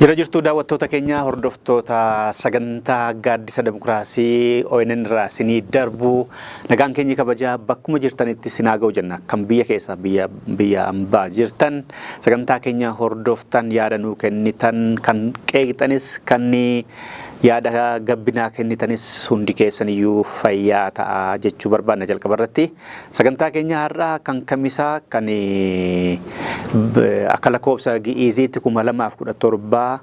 Jira jirtuu daawwattoota keenya hordoftoota sagantaa gaaddisa demokraasii ONN irraa sinii darbu nagaan keenya kabajaa bakkuma jirtanitti sinaa ga'u jenna kan biyya keessa biyya ambaa jirtan sagantaa keenya hordoftan yaada nuu kennitan kan qeeqxanis kan yaada gabbinaa kennitanis hundi keessaniyyuu fayyaa ta'a jechuu barbaanna jalqaba irratti sagantaa keenya har'aa kan kamisaa kan akka lakkoofsa gi'iziitti 2017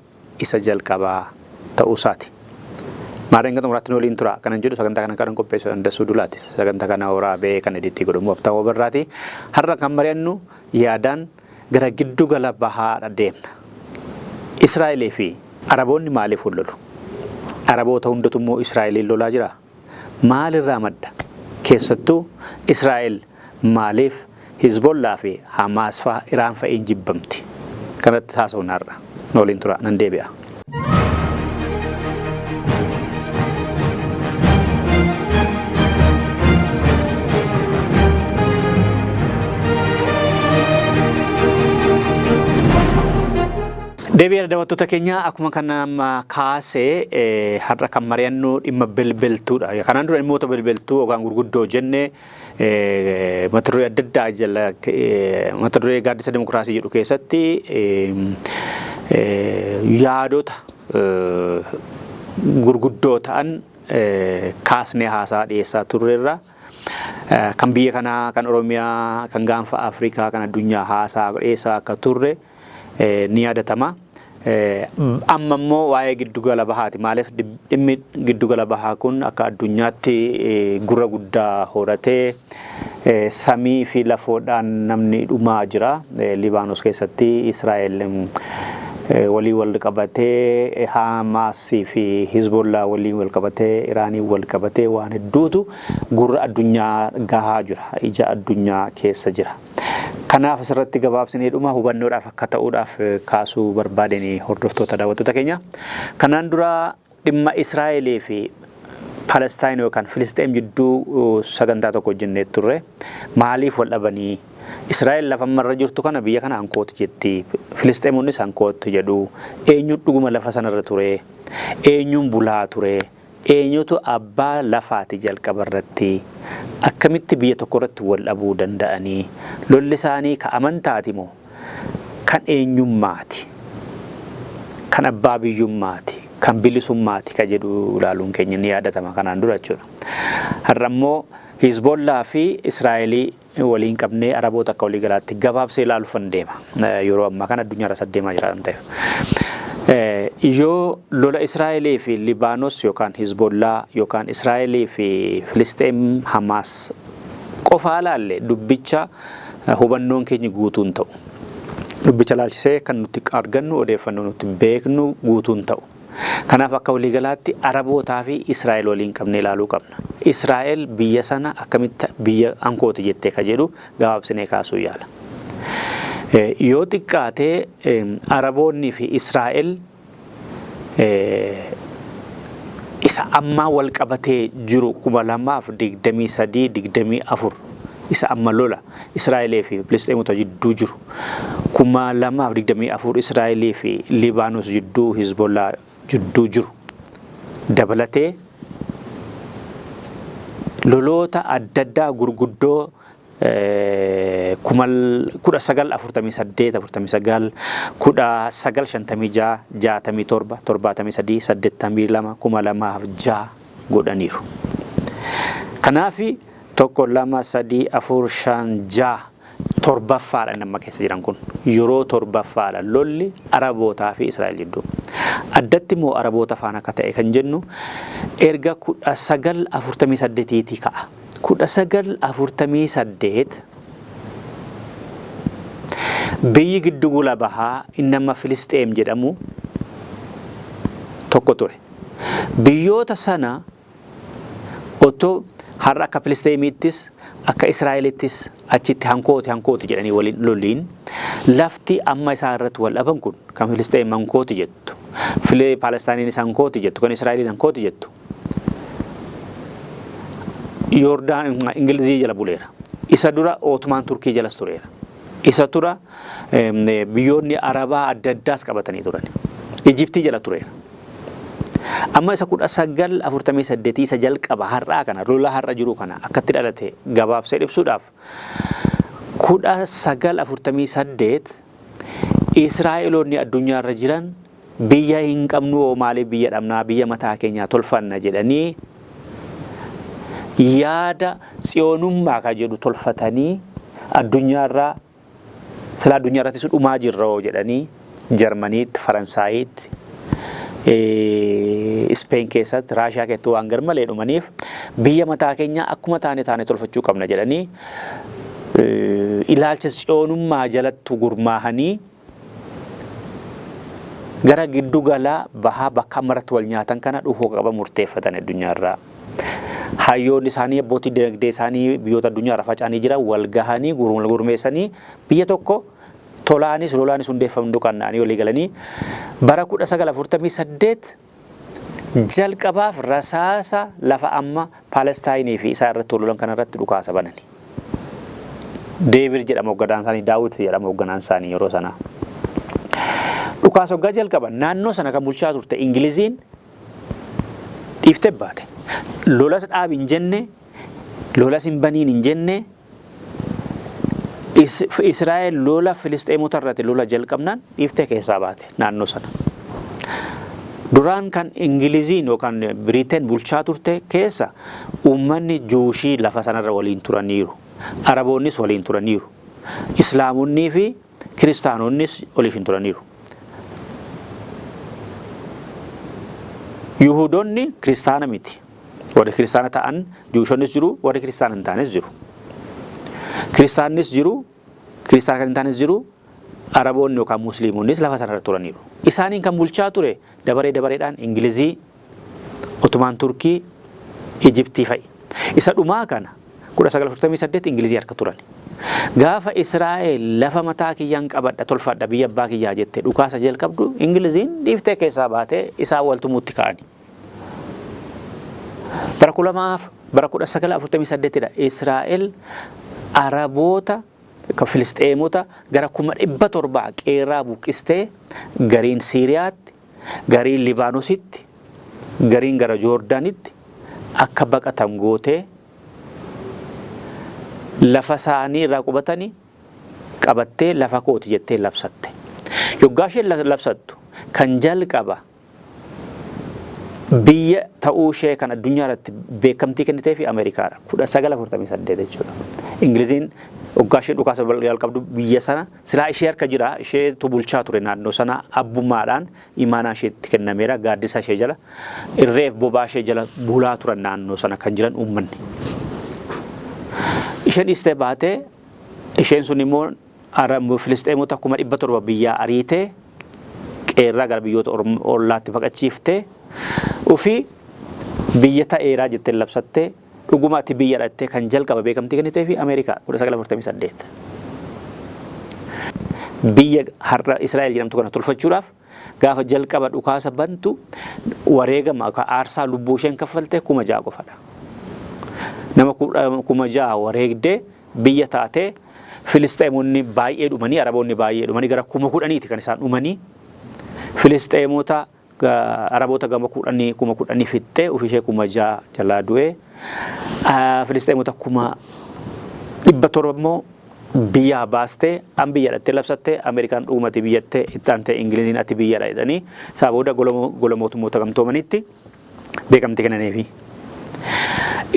isa jalqabaa ta'uu isaati. Maarreen gata muraatti waliin tura kanan jedhu sagantaa kana kan qopheessu Andasuu Dulaati. Sagantaa kana waraabee kan editti godhamu Abtaa Barraati. Har'a kan mari'annu yaadaan gara giddu gala bahaadha deemna. Israa'elee fi Araboonni maaliif wal lolu? Araboota hundatu immoo Israa'eliin lolaa jira. Maalirraa madda? Keessattuu Israa'el maaliif Hizbollaa fi Hamaas fa'aa Iraan fa'iin jibbamti? Kanatti taasifna har'a. Waliin tura nan deebi'a. Deebi'aa daawwattoota keenya akkuma kana kaasee har'a kan mari'annu dhimma bilbiltuudha. Kanaan dura dhimmoota bilbiltuu yookaan gurguddoo jennee mata duree adda addaa jala mata duree gaaddisa demokraasii jedhu keessatti yaadota gurguddoo ta'an kaasnee haasaa dhiyeessaa turreerra. Kan biyya kanaa, kan Oromiyaa, kan gaanfa Afrikaa, kan addunyaa haasaa dhiyeessaa akka turre ni yaadatama. Amma immoo waa'ee giddugala bahaati. Maaliif dhimmi giddugala bahaa kun akka addunyaatti gurra guddaa horatee samii fi lafoodhaan namni dhumaa jira. Libaanos keessatti Israa'el walii wal qabatee Hamaasii fi Hizbollaa walii wal qabatee Iraanii wal qabatee waan hedduutu gurra addunyaa gahaa jira. Ija addunyaa keessa jira. Kanaaf asirratti gabaabsinee dhuma hubannoodhaaf akka ta'uudhaaf kaasuu barbaadanii hordoftoota daawwattoota keenya. Kanaan dura dhimma Israa'elee fi Palestaan yookaan Filisxeem jidduu sagantaa tokko hojjennee turre. Maaliif wal dhabanii? Israa'el lafa marra jirtu kana biyya kana hankooti jetti. Filisxeemonnis hankooti jedhu. Eenyuun dhuguma lafa sanarra ture? Eenyuun bulaa ture? Eenyutu abbaa lafaati jalqaba irratti? Akkamitti biyya tokko irratti wal dhabuu danda'anii? Lolli isaanii ka amantaati moo kan eenyummaati? Kan abbaa biyyummaati? Kan bilisummaati ka jedhu ilaaluun keenya ni yaadatama kanaan dura jechuudha. Har'a immoo Hizbollaa fi Israa'elii waliin qabnee Araboota akka walii galaatti gabaabsee ilaaluufan deema. Yeroo ammaa kana addunyaa irra deemaa jira ta'e. Yoo lola Israa'elee fi Libaanos yookaan Hizbollaa yookaan Israa'elee fi Filisxeem Hamaas qofaa ilaalle dubbicha hubannoon keenya guutuun ta'u. Dubbicha ilaalchisee kan nuti argannu odeeffannoo nuti beeknu guutuun ta'u. Kanaaf akka walii galaatti Arabootaa fi Israa'el waliin qabnee ilaaluu qabna. Israa'el biyya sana akkamitti biyya hankooti jettee ka jedhu gabaabsinee kaasuu yaala. Yoo xiqqaatee Araboonni fi Israa'el isa ammaa wal qabatee jiru 2023-24 isa amma lola Israa'elee fi Filisxeemota jidduu jiru 2024 Israa'elee fi Libaanos jidduu Hizbollaa jidduu jiru dabalatee loloota adda addaa gurguddoo 1948 49 1956 67 73 82 2006 godhaniiru. Kanaafi tokko lama sadii afur shan ja'a torbaffaadha nama keessa jiran kun yeroo torbaffaadha lolli Arabootaa fi Israa'el jidduu. Addatti immoo Araboota faana akka ta'e kan jennu erga 1948 ka'a. 1948 biyyi giddugala bahaa inni amma Filisxeem jedhamu tokko ture. Biyyoota sana otoo har'a akka Filisxeemittis akka Israa'elittis achitti hankooti jedhanii waliin loliin lafti amma isaa irratti wal dhaban kun kan Filisxeem hankooti jettu. Palestaaniinis hankooti jettu kan Israa'eliin hankooti jettu. Yordaan Ingilizii jala buleera. Isa dura Ottoman Turkii jalas tureera. Isa tura biyyoonni Arabaa adda addaas qabatanii turan. Ijiptii jala ture. Amma isa 1948 isa jalqaba har'aa kana lola har'a jiru kana akkatti dhalate gabaabsee ibsuudhaaf 1948 Israa'eloonni addunyaarra jiran biyya hin qabnu maaliif biyya dhabnaa biyya mataa keenyaa tolfanna jedhanii yaada tsiyoonummaa ka jedhu tolfatanii addunyaarraa sila addunyaarratti su dhumaa jirra jedhanii Jarmaniitti, Faransaayitti, Speen keessatti, Raashiyaa keessatti waan garmalee dhumaniif biyya mataa keenyaa akkuma taane tolfachuu qabna jedhanii ilaalcha tsiyoonummaa jalatti gurmaahanii gara giddu galaa bahaa bakka maratti wal nyaatan kana dhufuu qaba murteeffatan addunyaarraa. Hayyoonni isaanii abbootii dinagdee isaanii biyyoota addunyaarra faca'anii jiran wal gahanii gurmeessanii biyya tokko tolaanis lolaanis hundeeffamuu kannanii walii galanii bara 1948 jalqabaaf rasaasa lafa amma Palestaayinii fi isaa irratti lolan kana irratti dhukaasa banani. Deebiir jedhama hogganaan isaanii, Daawit jedhama hogganaan isaanii yeroo sana. Dhukaasa hoggaa jalqaban naannoo sana kan bulchaa turte Ingiliziin dhiiftee baate. Lolas dhaab hin jenne, lolas hin baniin hin jenne, Israa'el lola Filisxeemota irratti lola jalqabnaan dhiiftee keessaa baate naannoo sana. Duraan kan Ingiliziin yookaan Biriteen bulchaa turte keessa uummanni Juushii lafa sanarra waliin turaniiru. Araboonnis waliin turaniiru. Islaamonnii fi Kiristaanonnis waliin turaniiru. Yuhudoonni Kiristaana miti. Warri Kiristaana ta'an Juushonnis jiru, warri Kiristaana hin taanes jiru. Kiristaannis jiru, Kiristaana kan hin taanes jiru, Araboonni yookaan Musliimonnis lafa sanarra turaniiru. Isaaniin kan bulchaa ture dabareedhaan Ingilizii, Otomaan Turkii, Ijiptii fa'i. Isa dhumaa kana 1948 Ingilizii harka turan. Gaafa Israa'el lafa mataa kiyyaan qabadha tolfadha biyya abbaa kiyyaa jettee dhukaasa jalqabdu Ingiliziin dhiiftee keessaa baatee isaa waltumuutti ka'ani. Bara 1948 Israa'el Araboota ka Filisxeemota gara 700 qeerraa buqqistee gariin Siiriyaatti, gariin Libaanositti, gariin gara Joordaanitti akka baqatan gootee lafa isaanii irraa qubatanii qabattee lafa kooti jettee labsatte. Yoggaa isheen labsattu kan jalqaba biyya ta'uu ishee kan addunyaa irratti beekamtii kennitee fi Ameerikaadha. 1948 jechuudha. Ingiliziin yoggaa ishee dhukaasa jalqabdu biyya sana silaa ishee harka jira isheetu bulchaa ture naannoo sana abbummaadhaan imaanaa isheetti kennameera gaaddisa ishee jala irreef bobaa ishee jala bulaa turan naannoo sana kan jiran uummanni. Isheen istee baatee isheen sun immoo Filisxeemota 700 biyyaa ariitee qeerraa gara biyyoota ollaatti baqachiiftee ofii biyya ta'eeraa jettee labsattee dhugumaatti biyya dhattee kan jalqaba beekamtii kennitee fi Ameerikaa 1948. Biyya har'a Israa'el jedhamtu kana tolfachuudhaaf gaafa jalqaba dhukaasa bantu wareegama aarsaa lubbuu isheen kaffalte 6,000 qofadha. Nama 6,000 wareegdee biyya taatee Filisxeemonni baay'ee dhumanii Araboonni baay'ee dhumanii gara 10,000 kan isaan dhumanii Filisxeemota Araboota gama 10,000 fixxee ofishee 6,000 jalaa du'ee Filisxeemota 700 immoo biyyaa baastee an biyya dhattee labsattee Ameerikaan dhugumatti biyyattee itti aantee Ingiliziin ati biyya jedhanii isaa booda gola mootummoota gamtoomanitti beekamtii kennaniifi.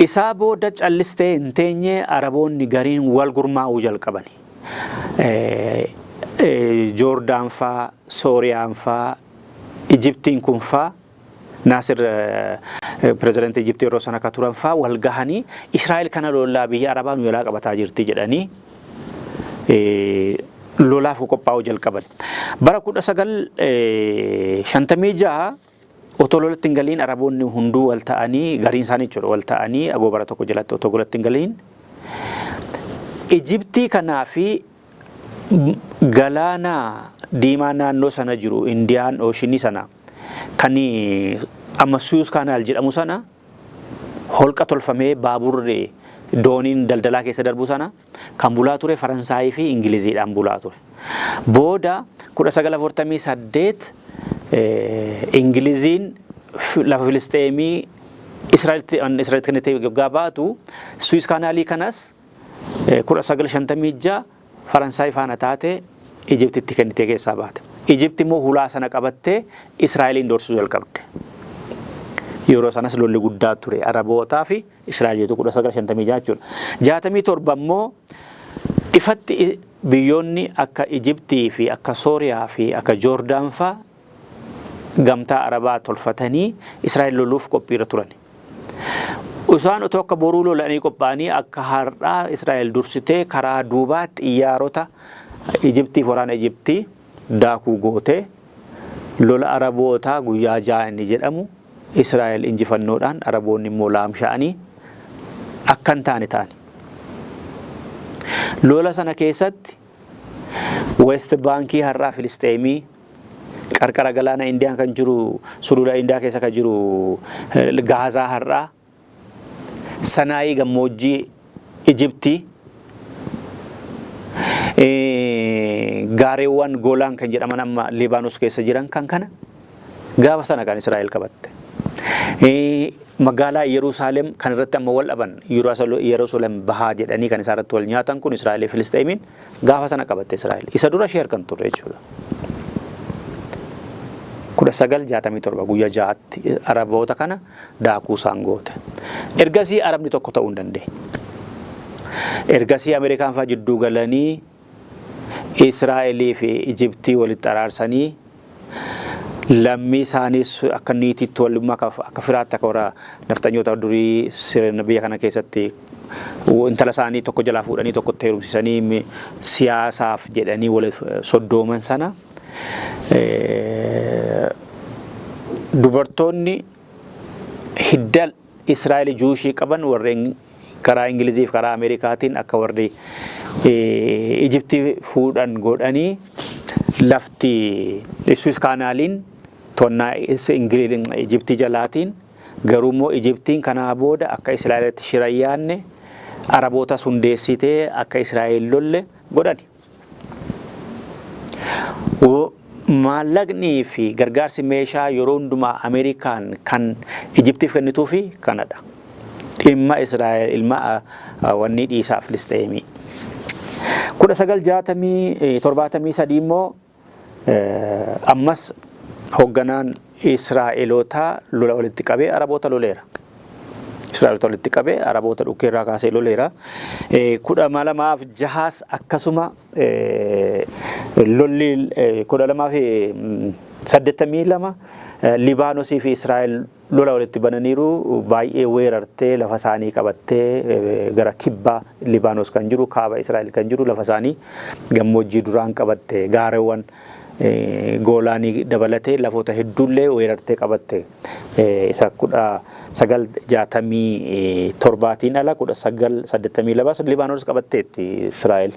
Isaa booda callistee hin teenye Araboonni gariin wal gurmaa'uu jalqabani. Joordaan faa, Sooriyaan faa, Ijiptiin kun faa, Naasir pirezidaantii Ijiptii yeroo sana akka turan faa wal gahanii Israa'el kana lollaa biyya Arabaa nu yaalaa qabataa jirti jedhanii lolaaf qophaa'uu jalqaban. Bara 1956 otoo lolatti hin galiin Araboonni hunduu wal ta'anii gariin isaanii jechuudha wal ta'anii agoobara tokko jalatti otoo lolatti hin galiin Ijiptii kanaa fi galaana diimaa naannoo sana jiru Indiyaan ooshinii sana kan amma Suez Kanaal jedhamu sana holqa tolfamee baaburri dooniin daldalaa keessa darbu sana kan bulaa ture Faransaayii fi Ingiliziidhaan bulaa ture. Booda 1948 Ingiliziin lafa Filisxeemii Israa'el kennitee gabbaatu Suez kaanaalii kanas 1956 Faransaay faana taate Ijiptitti kennitee keessaa baate. Ijipti immoo hulaa sana qabattee Israa'eliin doorsisuu jalqabde. Yeroo sanas lolli guddaa ture Arabootaa fi Israa'eliitu 1956 jechuudha. 67 immoo ifatti biyyoonni akka Ijiptii fi akka Sooriyaa fi akka Joordaan faa gamtaa Arabaa tolfatanii Israa'el loluuf qophiirra turan. Isaan otoo akka boruu lolanii qophaa'anii akka har'aa Israa'el dursitee karaa duubaatti xiyyaarota Ijiptii waraana Ijiptii daakuu gootee lola Arabootaa guyyaa 6 inni jedhamu Israa'el injifannoodhaan Araboonni immoo laamsha'anii akka hin taane ta'ani. Lola sana keessatti West Baankii har'aa Filisxeemii qarqara galaana Indiyaan kan jiru sulula Indiyaa keessa kan jiru Gaazaa har'aa Sanaayii gammoojjii Ijiptii gaareewwan Goolaan kan jedhaman amma Libaanos keessa jiran kan kana gaafa sana kan Israa'el qabatte. Magaalaa Yerusaalem kan irratti amma wal dhaban Yerusaalem bahaa jedhanii kan isaa irratti wal nyaatan kun Israa'el Filisxeemiin gaafa sana qabatte Israa'el. Isa dura ishee harkan turre jechuudha. 1967 guyyaa 6tti Araboota kana daakuu isaan goote. Ergasii Arabni tokko ta'uu hin dandeenye. Ergasii Ameerikaan fa'aa jidduu galanii Israa'elii fi Ijiptii walitti araarsanii lammii isaanis akka niitiitti walummaa akka firaatti akka warra naftanyoota durii sirna biyya kana keessatti intala isaanii tokko jalaa fuudhanii tokkotti heerumsiisanii siyaasaaf jedhanii wal soddooman sana dubartoonni hidda Israa'el Juushii qaban warreen karaa Ingiliziif karaa Ameerikaatiin akka warri Ijiptii fuudhan godhanii lafti Suez kaanaaliin tonnaa Ijiptii jalaatiin garuu immoo Ijiptiin kanaa booda akka Israa'elitti shirayyaanne Araboota hundeessitee akka Israa'el lolle godhani. Maallaqnii fi gargaarsi meeshaa yeroo hundumaa Ameerikaan kan Ijiptiif kennituu fi kanadha. Dhimma Israa'el ilma wanni dhiisaa Filisxeemii. 1973 immoo ammas hoogganaan Israa'elootaa lola walitti qabee Araboota loleera. Israa'eloota walitti qabee Araboota dhukkeerraa kaasee loleera. 2006 akkasuma lolli 2082 Libaanosii fi Israa'el lola walitti bananiiru baay'ee weerartee lafa isaanii qabattee gara kibbaa Libaanos kan jiru kaaba Israa'el kan jiru lafa isaanii gammoojjii duraan qabatte gaareewwan Goolaanii dabalatee lafoota hedduullee weerartee qabatte isa 1967tiin ala 1982 Libaanos qabatteetti Israa'el.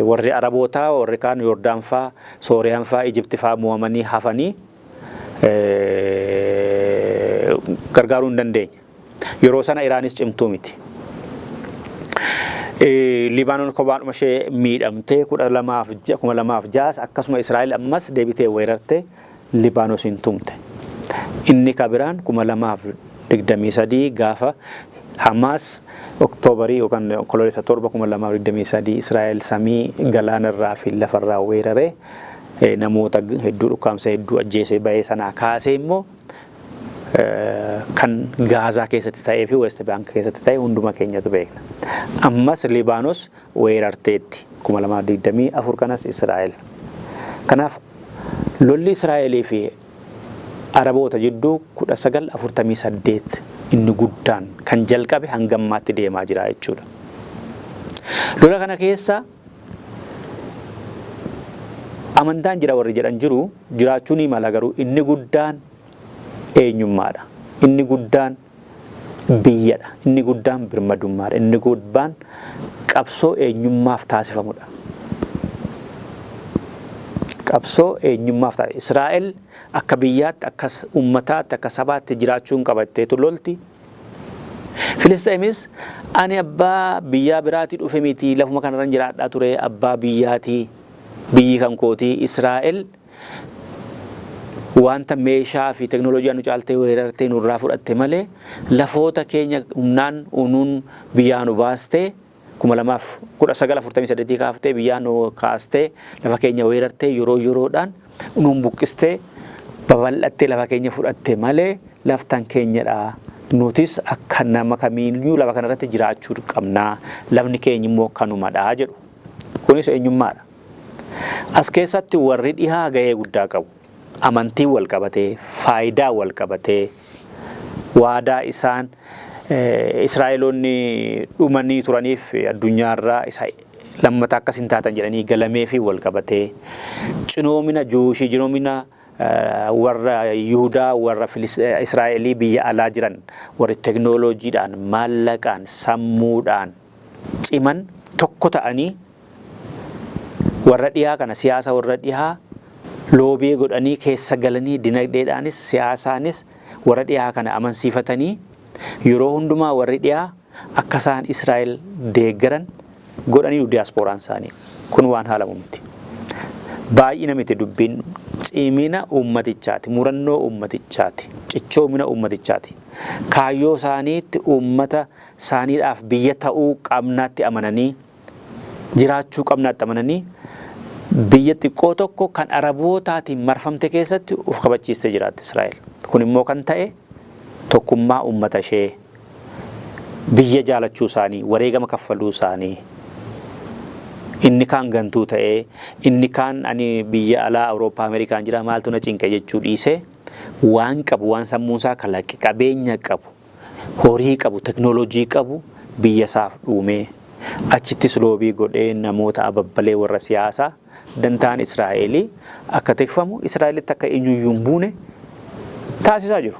Warri Arabootaa warri kaan Yordaan faa Sooriyaan faa Ijipti faa mo'amanii hafanii gargaaruu hin dandeenye. Yeroo sana Iraanis cimtuu miti. Libaanon kophaadhuma ishee miidhamtee 2006 akkasuma Israa'el ammas deebitee weerartee Libaanosiin tumte. Inni kabiraan 2023 gaafa Hamas Oktoobarii yookaan Onkoloolessa 2023 Israa'el samii galaanarraa fi lafarraa weeraree namoota hedduu dhukkaamsa hedduu ajjeesee bahee sanaa kaasee immoo kan Gaazaa keessatti ta'ee fi West Bank keessatti ta'e hunduma keenyatu beekna. Ammas Libaanos weerarteetti 2024 kanas Israa'el. Kanaaf lolli Israa'elii fi Araboota jidduu 1948 inni guddaan kan jalqabe hangammaatti deemaa jira jechuudha. Lola kana keessa amantaan jira warri jedhan jiru jiraachuun mala garuu inni guddaan eenyummaadha. Inni guddaan biyyadha. Inni guddaan birmadummaadha. Inni guddaan qabsoo eenyummaaf taasifamudha. Qabsoo eenyummaaf taasifama. Israa'el akka biyyaatti akka ummataatti akka sabaatti jiraachuun qabatteetu lolti. Filisxeemis ani abbaa biyyaa biraatii dhufe miti lafuma kanarra jiraadhaa ture abbaa biyyaatii biyyi kan kootii Israa'el wanta meeshaa fi teknooloojii nu caaltee weerartee nurraa fudhatte malee lafoota keenya humnaan unuun biyyaa nu baastee 2019 kaaftee biyyaa nu kaastee lafa keenya weerartee yeroodhaan nuun buqqistee babal'attee lafa keenya fudhatte malee laftan keenyadha. Nutis akka nama kamiiyyuu lafa kanarratti jiraachuu qabna. Lafni keenya immoo kanumadha jedhu. Kunis eenyummaadha. As keessatti warri dhihaa gahee guddaa qabu. Amantii wal qabatee, faayidaa wal qabatee, waadaa isaan Israa'eloonni dhumanii turaniif addunyaarraa isa lammata akkas hin taatan jedhanii galamee fi wal qabatee, cinoomina Juushii, cinoomina warra Yihudaa, warra Israa'elii biyya alaa jiran, warri teknooloojiidhaan, maallaqaan, sammuudhaan ciman tokko ta'anii warra dhihaa kana siyaasa warra dhihaa loobii godhanii keessa galanii dinagdeedhaanis siyaasaanis warra dhihaa kana amansiifatanii yeroo hundumaa warri dhihaa akka isaan Israa'el deeggaran godhanii diyaaspooraan isaanii. Kun waan haalamu miti. Baay'ina miti dubbiin cimina ummatichaati, murannoo ummatichaati, cichoomina ummatichaati. Kaayyoo isaaniitti ummata isaaniidhaaf biyya ta'uu qabnaatti amananii, jiraachuu qabnaatti amananii biyya xiqqoo tokko kan Arabootaatiin marfamte keessatti of kabachiistee jiraatti Israa'el. Kun immoo kan ta'e tokkummaa ummata ishee, biyya jaalachuu isaanii, wareegama kaffaluu isaanii. Inni kaan gantuu ta'ee, inni kaan ani biyya alaa Awurooppaa Ameerikaan jira maaltu na cinqe jechuu dhiisee waan qabu, waan sammuusaa kalaqe, qabeenya qabu, horii qabu, teknooloojii qabu biyya isaaf dhuumee achittis loobii godhee namoota ababbalee warra siyaasaa dantaan Israa'elii akka tikfamu, Israa'elitti akka eenyuyyuu hin buune taasisaa jiru.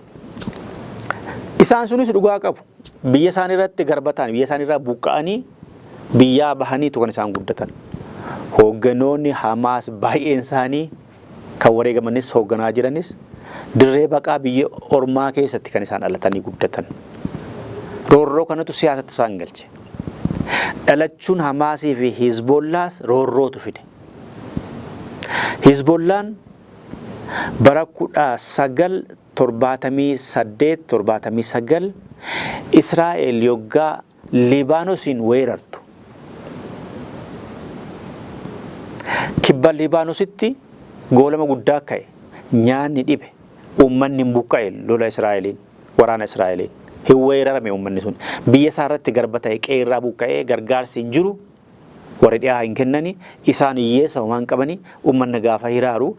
Isaan sunis dhugaa qabu. Biyya isaanii irratti garbataan, biyya isaanii irraa buqqa'anii biyyaa bahaniitu kan isaan guddatan. Hoogganoonni Hamaas baay'een isaanii kan wareegamanis hoogganaa jiranis dirree baqaa biyya ormaa keessatti kan isaan dhalatanii guddatan. Roorroo kanatu siyaasatti isaan galche. Dhalachuun Hamaasii fi Hizbollaas roorrootu fide. Hizbollaan bara 1978-79 Israa'el yoggaa Libaanosin weerartu. Kibba Libaanositti goolama guddaa ka'e, nyaanni dhibe, uummanni buqqa'e lola Israa'eliin, waraana Israa'eliin. Hin weerarame uummanni sun. Biyya isaa irratti garba ta'e qeerraa buqqa'ee gargaarsi hin jiru. Warri dhiyaa hin kennani, isaan hiyyeessa waan qabani, uummanni gaafa hiraaru,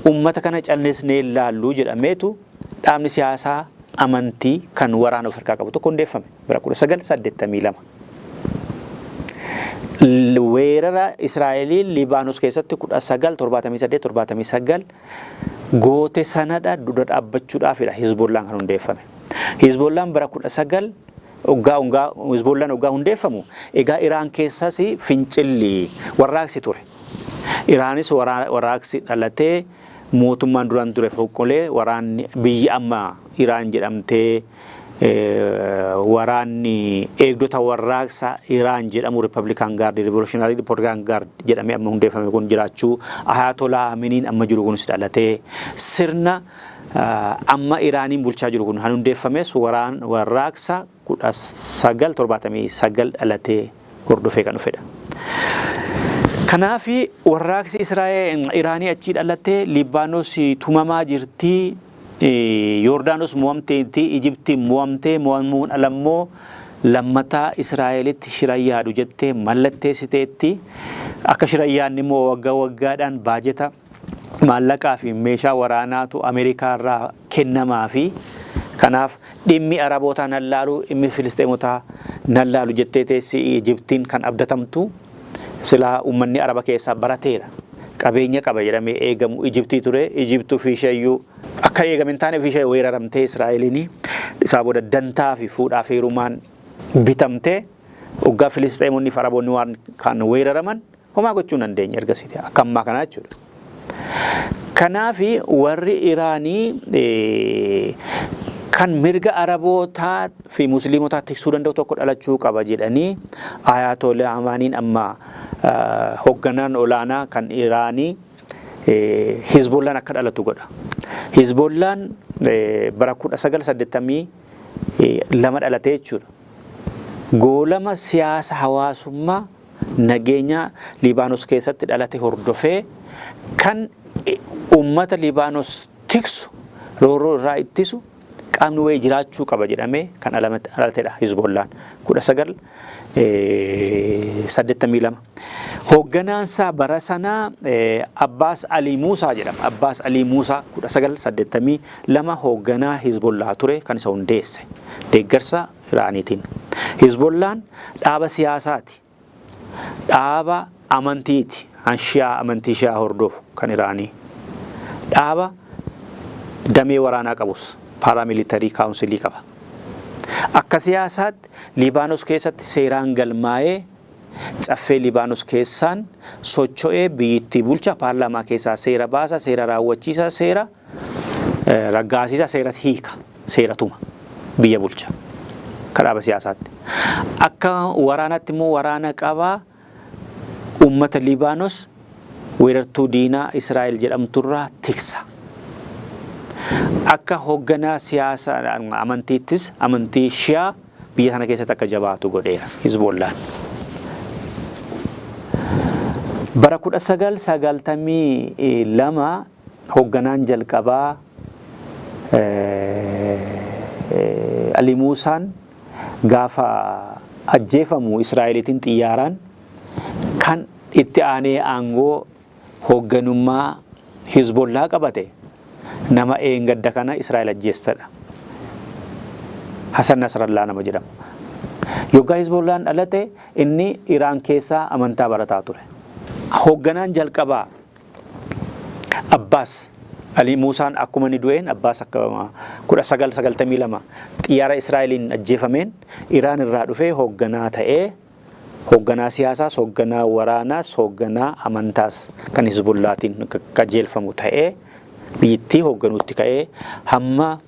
uummata kana callisnee ilaalluu jedhameetu dhaabni siyaasaa amantii kan waraana of harkaa qabu tokko hundeeffame bara 1982. Weerara Israa'eliin Libaanos keessatti 1978-79 goote sanadha dura dhaabbachuudhaafidha Hizbollaan kan hundeeffame. Hizbollaan bara 19 Hizbollaan waggaa hundeeffamu egaa Iraan keessas fincilli warraaqsi ture. Iraanis warraaqsi dhalatee mootummaan duraan ture foqqolee waraanni biyya amma Iraan jedhamtee waraanni eegdota warraaqsa Iraan jedhamu Republican Guard, Revolutionary Republican Guard jedhamee amma hundeeffame kun jiraachuu Ayatollah Khameneiin amma jiru kunis dhalatee sirna amma Iraaniin bulchaa jiru kun han hundeeffames warraaqsa 1979 dhalatee hordofee kan dhufedha. Kanaafi warraaqsi Iraanii achi dhalatee Libaanos tumamaa jirti, Yordaanos mo'amteetti, Ijiptiin mo'amtee, mo'amuun alammoo lammataa Israa'elitti shiran yaadu jettee mallatteessiteetti. Akka shiran yaadni immoo waggaa waggaadhaan baajeta maallaqaa fi meeshaa waraanaatu Ameerikaa irraa kennamaa fi kanaaf dhimmi Arabootaa nan laalu, dhimmi Filisteemotaa nan laalu jettee teessi Ijiptiin kan abdatamtu. Silaa uummanni Araba keessaa barateera. Qabeenya qaba jedhamee eegamu Ijiptii ture. Ijiptuu fi isheeyyuu akka eegame hin taane fi ishee weeraramtee Israa'eliin isaa booda dantaa fi fuudhaa fi heerumaan bitamtee waggaa Filisteemonni fi Araboonni waan kan weeraraman homaa gochuu hin dandeenye ergasii akka ammaa kanaa jechuudha. Kanaafi warri Iraanii kan mirga Arabootaa fi Musliimotaa tiksuu danda'u tokko dhalachuu qaba jedhanii Ayatollah Khameneiin amma hoogganaan olaanaa kan Iraanii Hizbollaan akka dhalatu godha. Hizbollaan bara 1982 dhalatee jechuudha. Goolama siyaasa hawaasummaa nageenya Libaanos keessatti dhalate hordofee kan ummata Libaanos tiksu roorroo irraa ittisu qaamni wayii jiraachuu qaba jedhamee kan dhalatedha Hizbollaan 1982. Hoogganaansaa bara sanaa Abbaas Alii Muusaa jedhama. Abbaas Alii Muusaa 1982 hoogganaa Hizbollaa ture kan isa hundeesse deeggarsa Iraaniitiin. Hizbollaan dhaaba siyaasaati. Dhaaba amantiiti. Shi'aa amantii Shi'aa hordofu kan Iraanii. Dhaaba damee waraanaa qabus paramilitarii kaawunsilii qaba. Akka siyaasaatti Libaanos keessatti seeraan galmaa'ee caffee Libaanos keessaan socho'ee biyyattii bulcha paarlaamaa keessaa seera baasa, seera raawwachiisa, seera raggaasiisa, seera hiika, seera tuma biyya bulcha. Kanaaf siyaasaatti. Akka waraanaatti immoo waraana qabaa ummata Libaanos weerartuu diinaa Israa'el jedhamturraa tiksa. Akka hoogganaa siyaasa amantiittis amantii Shi'aa biyya sana keessatti akka jabaatu godheera Hizbollaan. Bara 1992 hoogganaan jalqabaa Ali Muusaan gaafa ajjeefamu Israa'eliitiin xiyyaaraan kan itti aanee aangoo hoogganummaa Hizbollaa qabate nama eengadda kana Israa'el ajjeestadha. Hasan Nasrallaa nama jedhama. Yoggaa Hizbollaan dhalate inni Iraan keessaa amantaa barataa ture. Hoogganaan jalqabaa Abbaas Ali Muusaan akkuma ni du'een Abbaas akka 1992 xiyyaara Israa'eliin ajjeefameen Iraan irraa dhufee hoogganaa ta'ee hoogganaa siyaasaas, hoogganaa waraanaas, hoogganaa amantaas kan Hizbollaatiin qajeelfamu ta'ee biyyattii hoogganuutti ka'ee hamma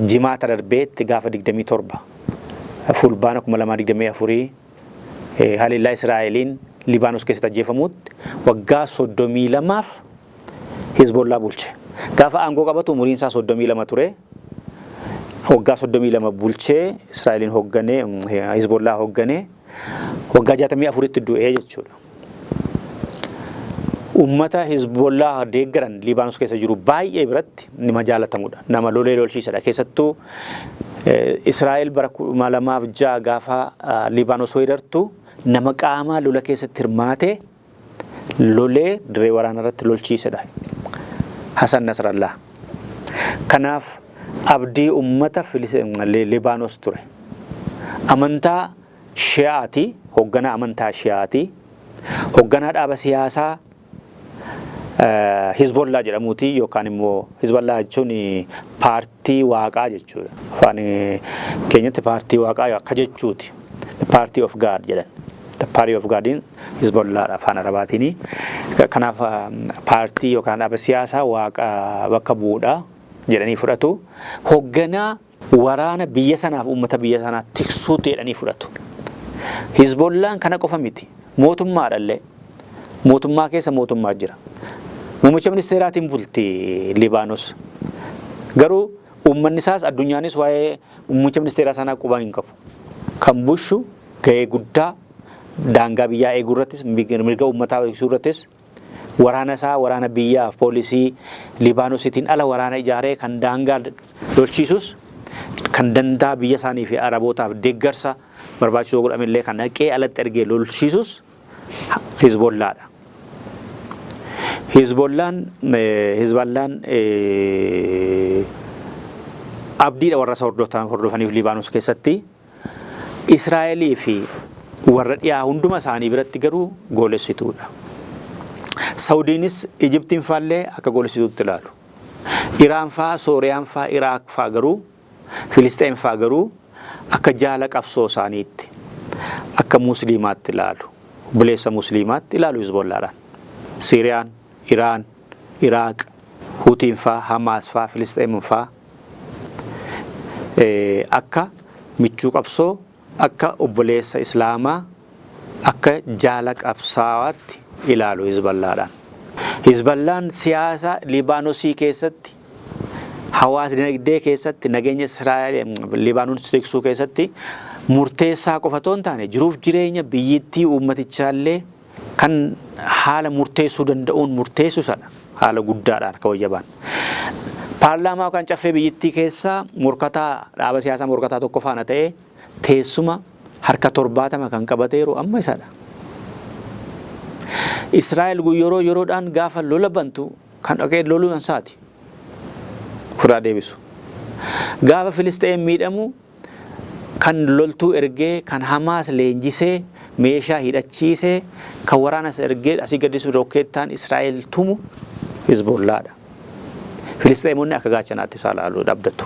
jimaata darbeetti gaafa 27 fulbaana 2024 haleellaa Israa'eliin Libaanos keessatti ajjeefamutti waggaa 32f Hizbollaa bulche. Gaafa aangoo qabatu umuriin isaa 32 ture. Waggaa 32 bulchee Israa'eliin hoogganee Hizbollaa hoogganee waggaa 64tti du'ee jechuudha. Ummata Hizbollaa deeggaran Libaanos keessa jiru baay'ee biratti nama jaalatamudha. Nama lolee lolchiisadha. Keessattuu Israa'el bara 2006 gaafa Libaanos weerartu nama qaamaa lola keessatti hirmaate lolee dirree waraanaa irratti lolchiisedha. Hasan Nasrallaa. Kanaaf abdii ummata Libaanos ture. Amantaa Shi'aati, hoogganaa amantaa Shi'aati. Hoogganaa dhaaba siyaasaa Hizbollaa jedhamuuti yookaan immoo Hizbollaa jechuun paartii waaqaa jechuudha. Afaan keenyatti paartii waaqaa akka jechuuti. The Party of God jedhan. The Party of Godin Hizbollaa afaan Arabaatiin. Kanaaf paartii yookaan dhaaba siyaasaa waaqa bakka bu'uudha jedhanii fudhatu. Hoogganaa waraana biyya sanaaf uummata biyya sanaa tiksuutti jedhanii fudhatu. Hizbollaan kana qofa miti. Mootummaadhallee. Mootummaa keessa mootummaa jira. Muummicha ministeeraatiin bulti Libaanos. Garuu uummanni isaas addunyaanis waa'ee muummicha ministeeraa sanaa quba hin qabu. Kan bushu gahee guddaa daangaa biyyaa eeguu irrattis mirga uummataa eegsisuu irrattis waraana isaa waraana biyyaaf poolisii Libaanositiin ala waraana ijaaree kan daangaa lolchiisus kan dandaa biyya isaanii fi Arabootaaf deeggarsa barbaachisoo godhamillee kan haqee alatti ergee lolchiisus Hizbollaadha. Hizbollaan abdiidha warra isa hordofaniif Libaanos keessatti Israa'elii fi warra dhiyaa hunduma isaanii biratti garuu goolessituudha. Saudiinis Ijiptiin faallee akka goolessituutti ilaalu. Iraan faa, Sooriyaan faa, Iraaq faa garuu, Filisxeen faa garuu akka jaala qabsoo isaaniitti akka musliimaatti ilaalu. Buleessa musliimaatti ilaalu Hizbollaadhaan. Siiriyaan, Iraan, Iraaq, Huutiin faa, Hamaas faa, Filisxeen faa akka michuu qabsoo akka obboleessa Islaamaa akka jaala qabsaa'aatti ilaalu Hizbollaadhaan. Hizballaan siyaasa Libaanosii keessatti hawaasa dinagdee keessatti nageenya Israa'el Libaanos tiksuu keessatti murteessaa qofa otoo hin taane jiruuf jireenya biyyittii uummatichaallee kan haala murteessuu danda'uun murteessu sana haala guddaadhaan akka wayyabaan. Paarlaamaa kan caffee biyyittii keessaa morkataa dhaaba siyaasaa morkataa tokko faana ta'ee teessuma harka 70 kan qabateeru amma isadha. Israa'el yeroodhaan gaafa lola bantu kan dhaqee loluun isaati. Furaa deebisu. Gaafa Filisxeen miidhamu kan loltuu ergee kan Hamaas leenjisee meeshaa hidhachiisee kan waraanas ergee asii gaddisu rokkeettaan Israa'el tumu Hizbollaadha. Filisxeemonni akka gaachanaatti isaa ilaaluu dhabdatu.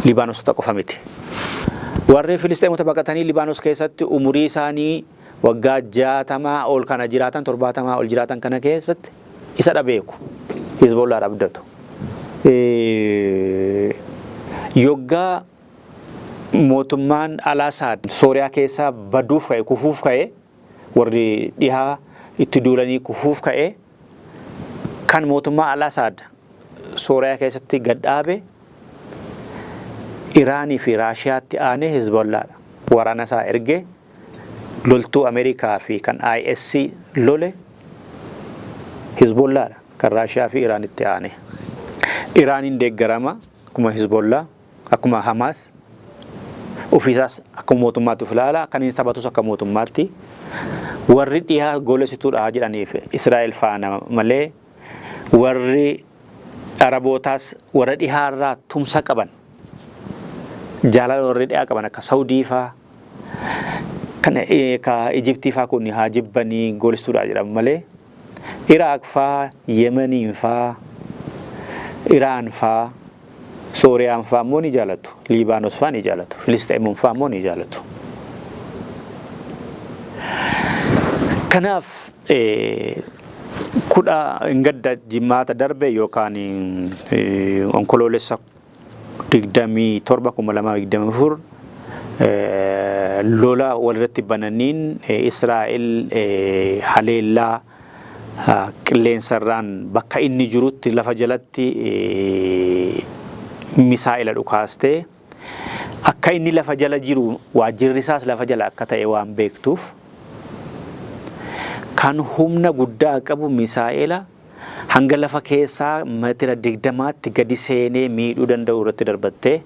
Libaanosota qofa miti. Warri Filisxeemota baqatanii Libaanos keessatti umurii isaanii waggaa 60 ol kana jiraatan 70 ol jiraatan kana keessatti isa dhabeeku. Hizbollaa dhabdatu. Yoggaa mootummaan Al-Assad Sooriyaa keessaa baduuf ka'e kufuuf ka'e warri dhihaa itti duulanii kufuuf ka'e kan mootummaa Al-Assad Sooriyaa keessatti gad dhaabe Iraanii fi Raashiyaatti aanee Hizbollaadha. Waraana isaa ergee loltuu Ameerikaa fi kan ISC lole Hizbollaadha. Kan Raashiyaa fi Iraanitti aanee. Iraaniin deeggarama akkuma Hizbollaa akkuma Hamaas ofiisaas akkuma mootummaatti filaala kan inni taphatus akka mootummaatti warri dhihaa goolessituudha jedhaniif Israa'el faana malee warri Arabootaas warra dhihaarraa tumsa qaban jaalala warri dhihaa qaban akka Saudii faa kan Ijiptii faa kun haa jibbanii goolessituudha jedhamu malee Iraaq faa Yemeniin faa Iraan faa Sooriyaan faa immoo ni jaalatu. Libaanos faa ni jaalatu. Filisxeemuun faa immoo ni jaalatu. Kanaaf kudha gadda jimaata darbe yookaan onkoloolessa 27,2024 lola walirratti bananiin Israa'el haleellaa qilleensarraan bakka inni jirutti lafa jalatti misaa'ila dhukaastee akka inni lafa jala jiru waajjirri isaas lafa jala akka ta'e waan beektuuf kan humna guddaa qabu misaa'ila hanga lafa keessaa meetira 20tti gadi seenee miidhuu danda'u irratti darbattee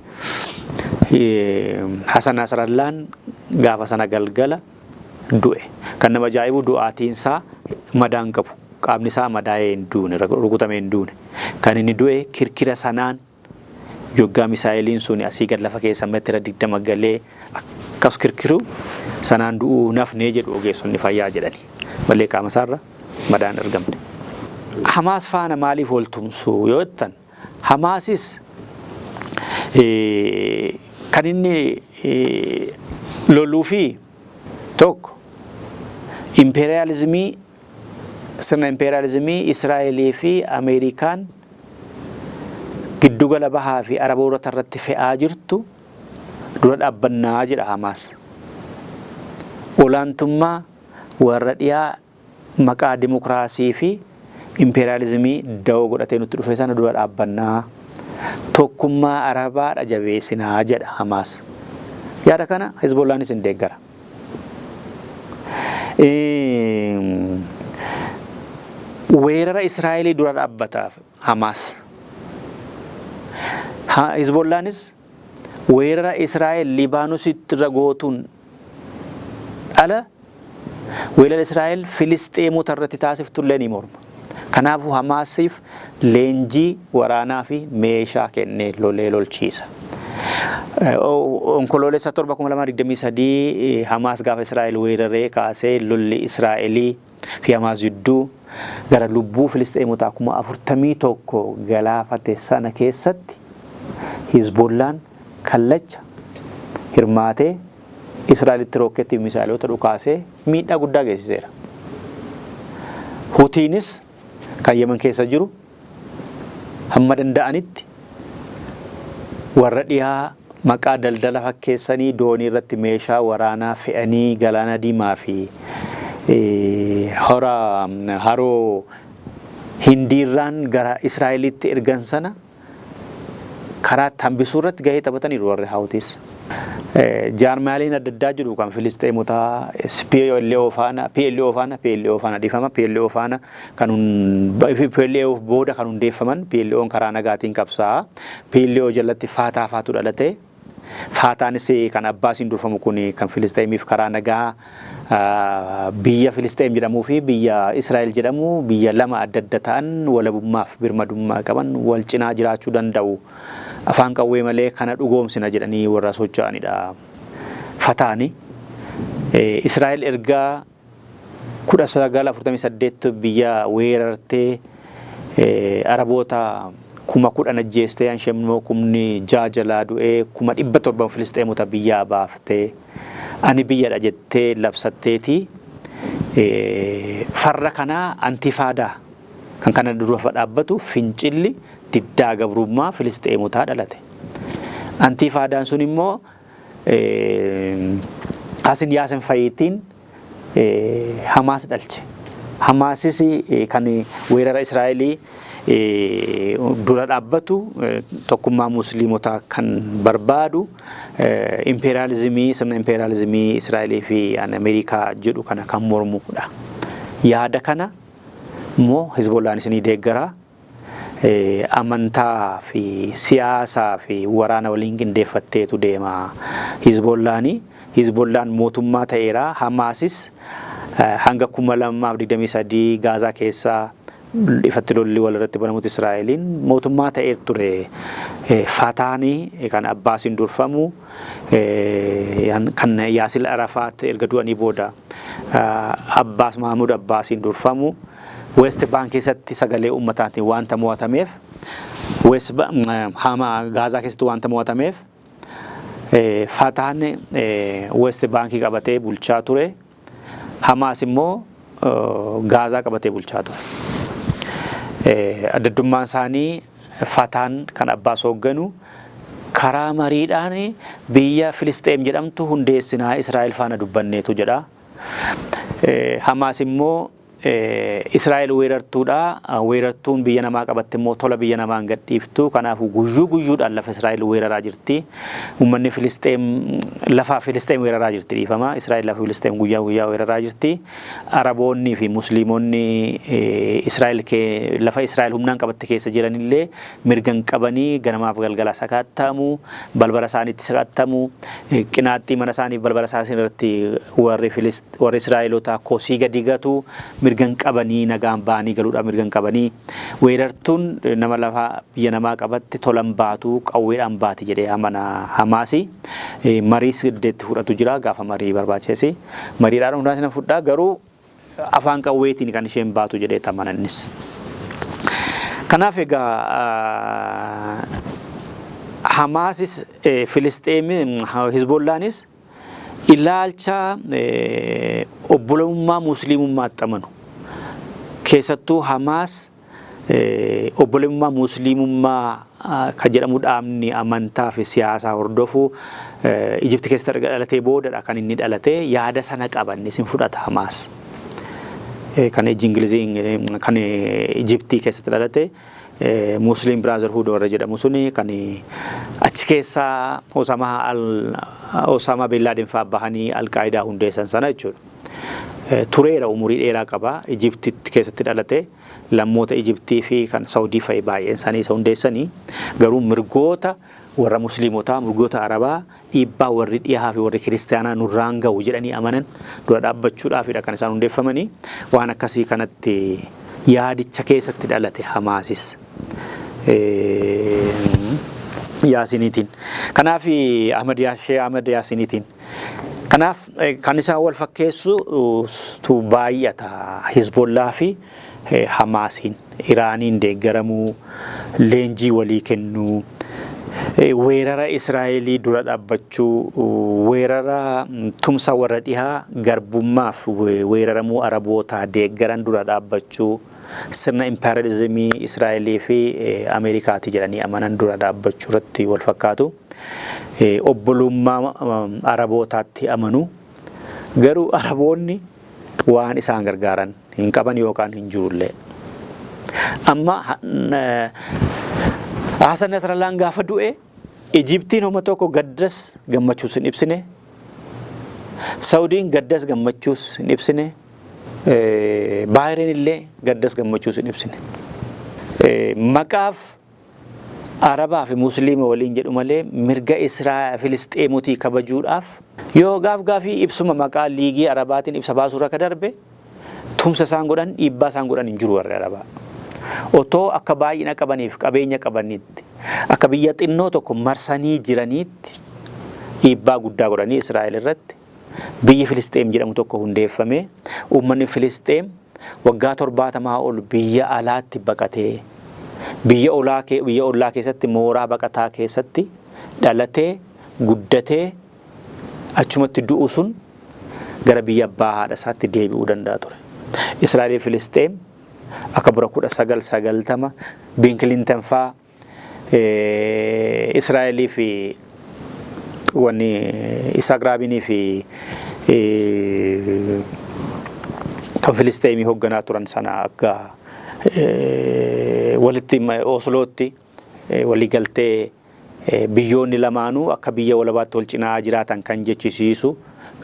Hasan Nasrallaan gaafa sana galgala du'e. Kan nama ajaa'ibu du'aatiinsaa madaan qabu. Qaamni isaa madaa'ee hin duune, rukutamee hin duune. Kan inni du'e kirkira sanaan yoggaa misaa'iliin sun asii gad lafa keessa meetira 20 galee akkas kirkiru sanaan du'uu nafnee jedhu ogeessonni fayyaa jedhani. Malee qaama isaarra madaan argamne. Hamaas faana maaliif wal tumsu yoo jettan Hamaasis kan inni loluu fi tokko imperializimii sirna imperializimii Israa'elii fi Ameerikaan giddugala bahaa fi Araboota irratti fe'aa jirtu dura dhaabbannaa jedha Hamaas. Olaantummaa warra dhiyaa maqaa dimokiraasii fi imperializimii da'oo godhatee nutti dhufe sana dura dhaabbannaa. Tokkummaa Arabaadha jabeessinaa jedha Hamaas. Yaada kana Hizbollaanis hin deeggara. Weerara Israa'elii dura dhaabbata Hamaas. Hizbollaanis weerara Israa'el Libaanositti irra gootuun ala weerara Israa'el Filisxeemota irratti taasiftullee ni morma. Kanaafuu Hamaasiif leenjii waraanaa fi meeshaa kennee lolee lolchiisa. Onkoloolessa 7,2023 Hamaas gaafa Israa'el weeraree kaasee lolli Israa'elii fi Hamaas jidduu gara lubbuu Filisxeemotaa 41 galaafate sana keessatti Hizbollaan kallacha hirmaatee Israa'elitti rokkeettii misaa'ilota dhukaasee miidhaa guddaa geessiseera. Hutiinis kan Yemen keessa jiru hamma danda'anitti warra dhiyaa maqaa daldala fakkeessanii doonii irratti meeshaa waraanaa fe'anii galaana diimaa fi haroo Hindiirraan gara Israa'elitti ergan sana karaa hambisuu irratti gahee taphataniiru warri Hawutis. Jaarmaaliin adda addaa jiru kan Filisteemotaa PLO faana dhifama. PLO faana kan PLO booda kan hundeeffaman PLO'n karaa nagaatiin qabsaa. PLO jalatti Faataa faatu dhalate. Faataanis kan Abbaasiin durfamu kun kan Filisteemiif karaa nagaa biyya Filisteem jedhamuu fi biyya Israa'el jedhamu biyya lama adda adda ta'an walabummaaf birmadummaa qaban wal cinaa jiraachuu danda'u. Afaan qawwee malee kana dhugoomsina jedhanii warra socho'anidha. Fataani Israa'el ergaa 1948 biyya weerartee Araboota 10,000 ajjeestee Anshemnoo kumni jaajalaa du'ee 700 Filisteemota biyyaa baaftee ani biyyadha jettee labsatteeti farra kanaa antifaadaa kan kana dura dhaabbatu fincilli diddaa gabrummaa Filisteemotaa dhalate. Antifaadaan sun immoo asin yaasen fayyitiin Hamaas dhalche. Hamaasis kan weerara Israa'elii dura dhaabbatu tokkummaa musliimotaa kan barbaadu imperializimii sirna imperializimii Israa'elii fi Ameerikaa jedhu kana kan mormudha. Yaada kana immoo Hizbollaanis ni deeggaraa. Amantaa fi siyaasaa fi waraana waliin qindeeffatteetu deema Hizbollaan mootummaa ta'eera. Hamaasis hanga 2023 Gaazaa keessaa ifatti lolli walirratti banamutti Israa'eliin mootummaa ta'ee ture. Fataanii kan Abbaasiin durfamu kan Yaasil Arafaat erga du'anii booda Abbaas Mahmud Abbaasiin durfamu West Bank keessatti sagalee ummataatiin wanta mo'atameef Gaazaa keessatti wanta mo'atameef Fataan West Bank qabatee bulchaa ture. Hamaas immoo Gaazaa qabatee bulchaa ture. Addaddummaan isaanii Fataan kan Abbaas hoogganu karaa mariidhaan biyya Filisteem jedhamtu hundeessinaa Israa'el faana dubbanneetu jedha. Hamaas immoo Israa'el weerartuudha. Weerartuun biyya namaa qabatte immoo tola biyya namaan gadhiiftu. Kanaafuu guyyuudhaan lafa Israa'el weeraraa jirti. Uummanni Filisteem lafa Filisteem weeraraa jirti dhiifama. Israa'el lafa Filisteem guyyaa weeraraa jirti. Araboonni fi Musliimonni Israa'el lafa Israa'el humnaan qabatte keessa jiranillee mirgan qabanii ganamaaf galgala sakattamu, balbala isaaniitti sakattamu, qinaaxxii mana isaanii balbala isaanii irratti warri Israa'elotaa kosii gadi gatu. Mirgan qabanii nagaan baanii galuudhaan mirgan qabanii weerartuun nama lafa biyya namaa qabatte tolan baatu qawweedhaan baati jedhee amana Hamaasi. Mariis giddeetti fudhatu jira gaafa marii barbaachise. Mariidhaan hundaa sana fudhaa garuu afaan qawweetiin kan isheen baatu jedhee amanannis. Kanaaf egaa Hamaasis Filisteemi Hizbollaanis ilaalcha obbolummaa musliimummaatti amanu. Keessattuu Hamaas obbolummaa musliimummaa kan jedhamu dhaabni amantaa fi siyaasaa hordofu Ijipti keessatti dhalatee boodadha kan inni dhalate. Yaada sana qaban isin fudhata Hamaas. Kan Ingiliziin kan Ijiptii keessatti dhalate Muslim Brotherhood warra jedhamu suni kan achi keessaa Osama bin Laden fa'aa bahanii Al-Qaayidaa hundeessan sana jechuudha. Tureera umurii dheeraa qaba. Ijipti keessatti dhalate lammoota Ijiptii fi kan Saawudii fa'i baay'een isaanii isa hundeessanii garuu mirgoota warra Musliimotaa mirgoota Arabaa dhiibbaa warri dhiyaa fi warri Kiristaanaa nurraan ga'u jedhanii amanan dura dhaabbachuudhaafidha kan isaan hundeeffamanii. Waan akkasii kanatti yaadicha keessatti dhalate Hamaasis Yaasiniitiin. Kanaaf Ahmad Yaasiniitiin. Kanaaf kan isaan wal fakkeessu tu baay'ata Hizbollaa fi Hamaasiin. Iraaniin deeggaramuu, leenjii walii kennuu, weerara Israa'elii dura dhaabbachuu, weerara tumsa warra dhihaa garbummaaf weeraramuu Arabootaa deeggaran dura dhaabbachuu, sirna imperializimii Israa'elii fi Ameerikaati jedhanii amanan dura dhaabbachuu irratti wal fakkaatu. Obbolummaa Arabootaatti amanu garuu Araboonni waan isaan gargaaran hin qaban yookaan hin jirullee. Amma Hasan Nasrallaan gaafa du'e Ijiptiin homa tokko gaddas gammachuus hin ibsine. Saudiin gaddas gammachuus hin ibsine. Baahireen illee gaddas gammachuus hin ibsine. Maqaaf Arabaa fi Musliima waliin jedhu malee mirga Filisxeemotii kabajuudhaaf yoo gaafii ibsuma maqaa liigii Arabaatiin ibsa baasuu irra darbe tumsa isaan godhan dhiibbaa isaan godhan hin jiru warri Arabaa. Otoo akka baay'ina qabaniif qabeenya qabanitti akka biyya xinnoo tokko marsanii jiraniitti dhiibbaa guddaa godhanii Israa'el irratti biyyi Filisxeem jedhamu tokko hundeeffame. Uummanni Filisxeem waggaa 70 ol biyya alaatti baqatee biyya ollaa keessatti mooraa baqataa keessatti dhalatee guddatee achumatti du'u sun gara biyya abbaa haadha isaatti deebi'uu danda'a ture. Israa'el Filisxeem akka bara 1990 Bill Clinton faa Israa'elii fi wanni Isaaq Raabinii fi kan Filisxeemii hoogganaa turan sana akka walitti Oslootti waliigaltee biyyoonni lamaanuu akka biyya walabaatti wal cinaa jiraatan kan jechisiisu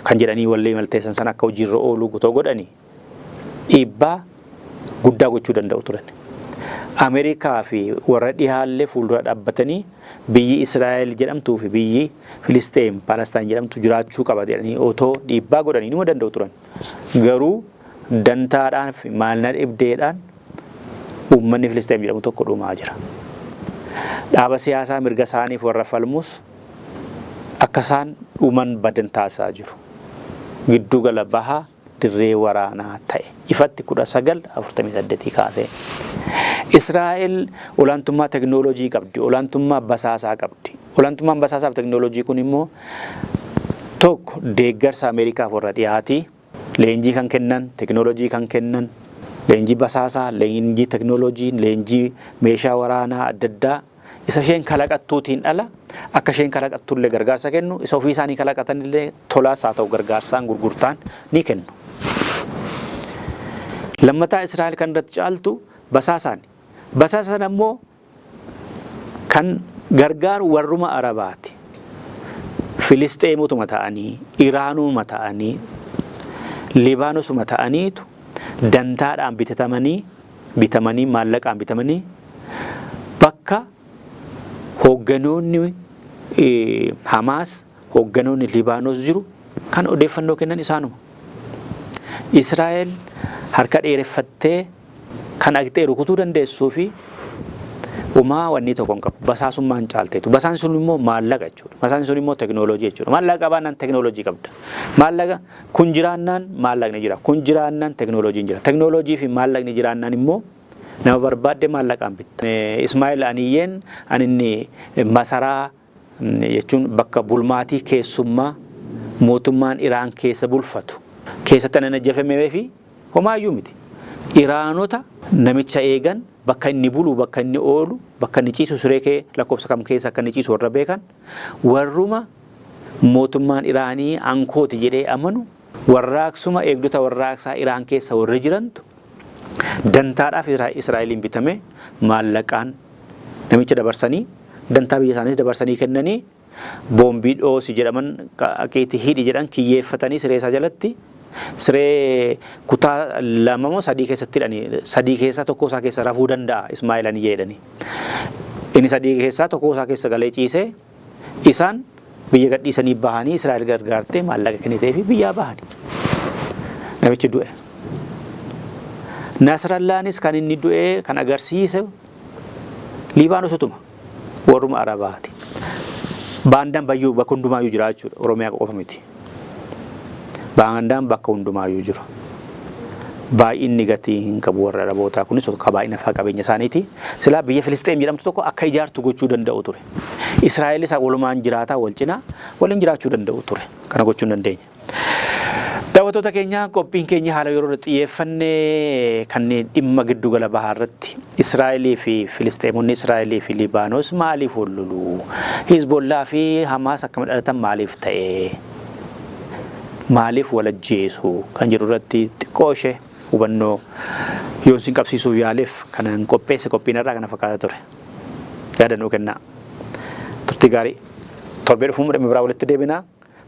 kan jedhanii walii malteessan sana akka hojiirra ooluu gutoo godhanii dhiibbaa guddaa gochuu danda'u turan. Ameerikaa fi warra dhihaallee fuuldura dhaabbatanii biyyi Israa'el jedhamtuu fi biyyi Filisxeem Palestaan jedhamtu jiraachuu qaba jedhanii otoo dhiibbaa godhanii nima danda'u turan. Garuu dantaadhaan fi maalna dhibdeedhaan uummanni Filisxeem jedhamu tokko dhumaa jira. Dhaaba siyaasaa mirga isaaniif warra falmus akka isaan dhuman badan taasisaa jiru. Gidduu gala bahaa dirree waraanaa ta'e ifatti 1948 kaasee. Israa'el olaantummaa teknooloojii qabdi, olaantummaa basaasaa qabdi. Olaantummaan basaasaa fi teknooloojii kun immoo tokko deeggarsa Ameerikaaf warra dhiyaatii leenjii kan kennan, teknooloojii kan kennan, leenjii basaasaa, leenjii teknooloojii, leenjii meeshaa waraanaa adda addaa isa isheen kalaqattuutiin ala akka isheen kalaqattullee gargaarsa kennu, isa ofii isaanii kalaqatanillee tolaas haa ta'u gargaarsaan gurgurtaan ni kennu. Lammataa Israa'el kan irratti caaltu basaasaani. Basaasan ammoo kan gargaaru warruma Arabaati. Filisxeemotuma ta'anii, Iraanuma ta'anii, Libaanosuma ta'aniitu dantaadhaan bitamanii maallaqaan bitamanii bakka hoogganoonni Hamaas, hoogganoonni Libaanos jiru kan odeeffannoo kennan isaanuma. Israa'el harka dheereffattee kan agtee rukutuu dandeessuu fi umaa wanni tokko hin qabu. Basaasummaan caalteetu. Basaan sun immoo maallaqa jechuudha. Basaan sun immoo teknooloojii jechuudha. Maallaqa qabaannaan teknooloojii qabda. Maallaqa kun jiraannaan maallaqni jira. Kun jiraannaan teknooloojiin jira. Teknooloojii fi maallaqni jiraannaan immoo nama barbaadde maallaqaan bitta. Ismaa'eel Aniyyeen aninni masaraa jechuun bakka bulmaatii keessummaa mootummaan Iraan keessa bulfatu keessatti anan ajjefamee fi homaayyuu miti. Iraanota namicha eegan bakka inni bulu, bakka inni oolu, bakka inni ciisu siree kee lakkoofsa kam keessa akka inni ciisu warra beekan warruma mootummaan Iraanii ankooti jedhee amanu warraaqsuma eegdota warraaqsaa Iraan keessa warri jirantu dantaadhaaf Israa'eliin bitame maallaqaan namicha dabarsanii dantaa biyya isaaniis dabarsanii kennanii boombii dhoosi jedhaman akeeti hidhi jedhan kiyyeeffatanii siree isaa jalatti siree kutaa lamamoo sadii keessatti hidhanii sadii keessaa tokko isaa keessa rafuu danda'a Ismaa'eel Aniyyee jedhanii. Inni sadii keessaa tokko isaa keessa galee ciisee isaan biyya gadhiisanii bahanii Israa'el gargaartee maallaqa kennitee fi biyyaa bahanii. Namichi du'e. Nasrallaanis kan inni du'e kan agarsiise Libaanosutuma warruma Arabaati. Baandaan bayyuu bakka hundumaayyuu jira jechuudha. Oromiyaa qofa miti. Baandaan bakka hundumaayyuu jira. Baay'inni gatii hin qabu warra Arabootaa kunis akka baay'ina faa qabeenya isaaniiti. Silaa biyya Filisxeem jedhamtu tokko akka ijaartu gochuu danda'u ture. Israa'elis walumaan jiraataa wal cinaa waliin jiraachuu danda'u ture. Kana gochuu hin dandeenya. Daawwattoota keenya qophiin keenya haala yeroo xiyyeeffannee kanneen dhimma giddu gala bahaa irratti Israa'elii fi Filisxeemonni Israa'elii fi Libaanos maaliif wal lolu? Hizbollaa fi Hamaas akkam dhalatan maaliif ta'e? Maaliif wal ajjeesu? Kan jedhu irratti xiqqoo ishee hubannoo yoon sin qabsiisuuf yaaleef kanan qopheesse qophiin irraa kana fakkaata ture. Yaadannoo kennaa. Turtii gaarii. Torbee dhufuun mudhame biraa walitti deebinaa.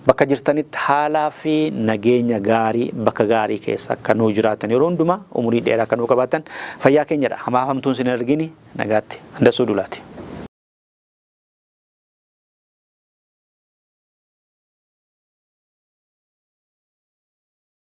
Bakka jirtanitti haalaa fi nageenya gaarii bakka gaarii keessa akka nuu jiraatan yeroo hundumaa umurii dheeraa akka nuu qabaatan fayyaa keenyadha. Hamaa hamtuun sin argini nagaatti. Andassuu Dulaati.